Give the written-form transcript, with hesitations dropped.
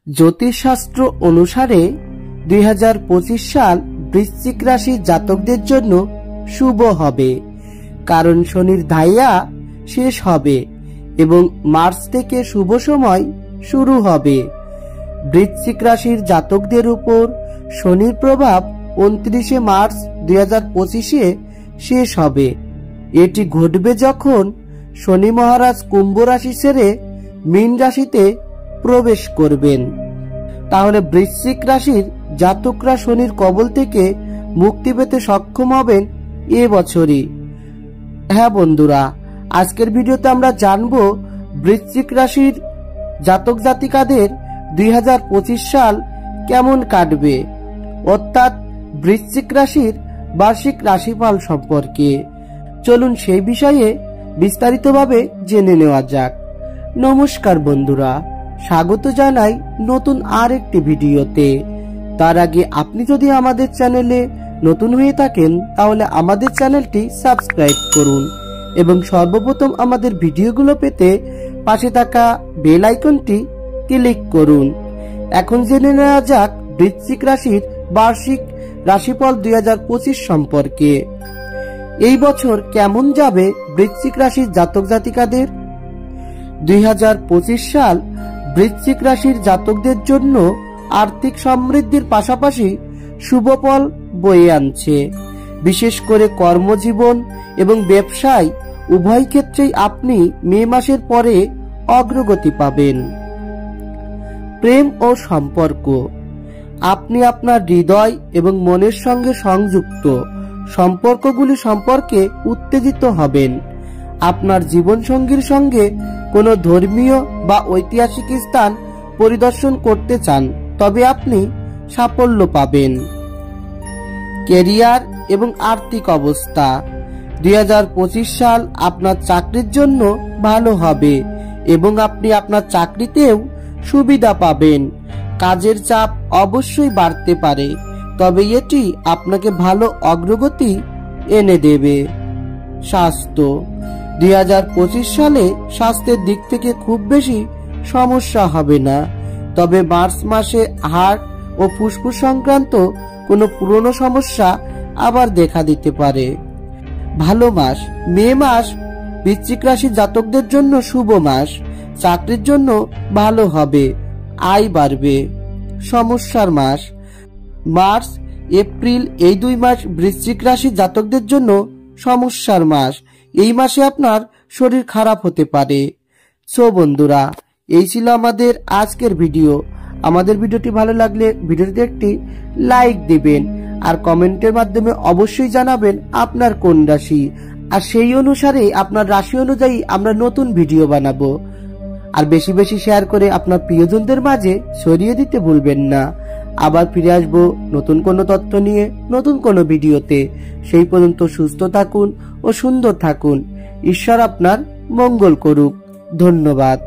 জ্যোতিষশাস্ত্র অনুসারে 2025 সাল বৃশ্চিক রাশির জাতকদের জন্য শুভ হবে, কারণ শনির ধাইয়া শেষ হবে এবং মার্চ থেকে শুভ সময় শুরু হবে। বৃশ্চিক রাশির জাতকদের উপর শনির প্রভাব 29 মার্চ 2025 শেষ হবে। এটি ঘটবে যখন শনি মহারাজ কুম্ভ রাশি ছেড়ে মীন রাশিতে প্রবেশ করবেন। তাহলে বৃশ্চিক রাশির জাতকরা শনির কবল থেকে মুক্তি পেতে সক্ষম হবেন এবছরই। হ্যাঁ বন্ধুরা, আজকের ভিডিওতে আমরা জানবো বৃশ্চিক রাশির জাতক জাতিকাদের 2025 সাল কেমন কাটবে, অর্থাৎ বৃশ্চিক রাশির বার্ষিক রাশিফল সম্পর্কে। চলুন সেই বিষয়ে বিস্তারিতভাবে জেনে নেওয়া যাক। নমস্কার বন্ধুরা, স্বাগত জানাই নতুন আরেকটি ভিডিওতে। তার আগে আপনি যদি আমাদের চ্যানেলে নতুন হয়ে থাকেন তাহলে আমাদের চ্যানেলটি সাবস্ক্রাইব করুন এবং সর্বপ্রথম আমাদের ভিডিওগুলো পেতে পাশে থাকা বেল আইকনটি ক্লিক করুন। এখন জেনে নেওয়া যাক বৃশ্চিক রাশির বার্ষিক রাশিফল 2025 সম্পর্কে। এই বছর কেমন যাবে বৃশ্চিক রাশির জাতক জাতিকাদের? 2025 সাল বৃশ্চিক রাশির জাতকদের জন্য আর্থিক সমৃদ্ধির পাশাপাশি শুভফল বয়ে আনছে। বিশেষ করে কর্মজীবন এবং ব্যবসায় উভয় ক্ষেত্রেই আপনি মে মাসের পরে অগ্রগতি পাবেন। প্রেম ও সম্পর্ক, আপনি আপনার হৃদয় এবং মনের সঙ্গে সংযুক্ত সম্পর্কগুলি সম্পর্কে উত্তেজিত হবেন। আপনার জীবনসঙ্গীর সঙ্গে কোনো ধর্মীয় বা ঐতিহাসিক স্থান পরিদর্শন করতে চান, তবে আপনি সাফল্য পাবেন। ক্যারিয়ার এবং আর্থিক অবস্থা, 2025 সাল আপনার চাকরির জন্য ভালো হবে এবং আপনি আপনার চাকরিতেও সুবিধা পাবেন। কাজের চাপ অবশ্যই বাড়তে পারে, তবে এটি আপনাকে ভালো অগ্রগতি এনে দেবে। স্বাস্থ্য, 2025 সালে স্বাস্থ্যের দিক থেকে খুব বেশি সমস্যা হবে না, তবে মার্চ মাসে হার্ট ও ফুসফুস সংক্রান্ত কোনো পুরনো সমস্যা আবার দেখা দিতে পারে। ভালো মাস, মে মাস বৃশ্চিক রাশির জাতকদের জন্য শুভ মাস। চাকরির জন্য ভালো হবে, আয় বাড়বে। সমস্যার মাস, মার্চ এপ্রিল এই 2 মাস বৃশ্চিক রাশির জাতকদের জন্য সমস্যার মাস। এই মাসে আপনার শরীর খারাপ হতে পারে। সো বন্ধুরা, এই ছিল আমাদের আজকের ভিডিও। আমাদের ভিডিওটি ভালো লাগলে ভিডিওটিতে একটি লাইক দিবেন আর কমেন্টের মাধ্যমে অবশ্যই জানাবেন আপনার কোন রাশি, আর সেই অনুসারে আপনার রাশি অনুযায়ী আমরা নতুন ভিডিও বানাবো। আর বেশি বেশি শেয়ার করে আপনার প্রিয়জনদের মাঝে ছড়িয়ে দিতে ভুলবেন না। আবার ফিরে আসবো নতুন কোনো তথ্য নিয়ে নতুন কোনো ভিডিওতে। সেই পর্যন্ত সুস্থ থাকুন ও সুন্দর থাকুন। ঈশ্বর আপনার মঙ্গল করুক। ধন্যবাদ।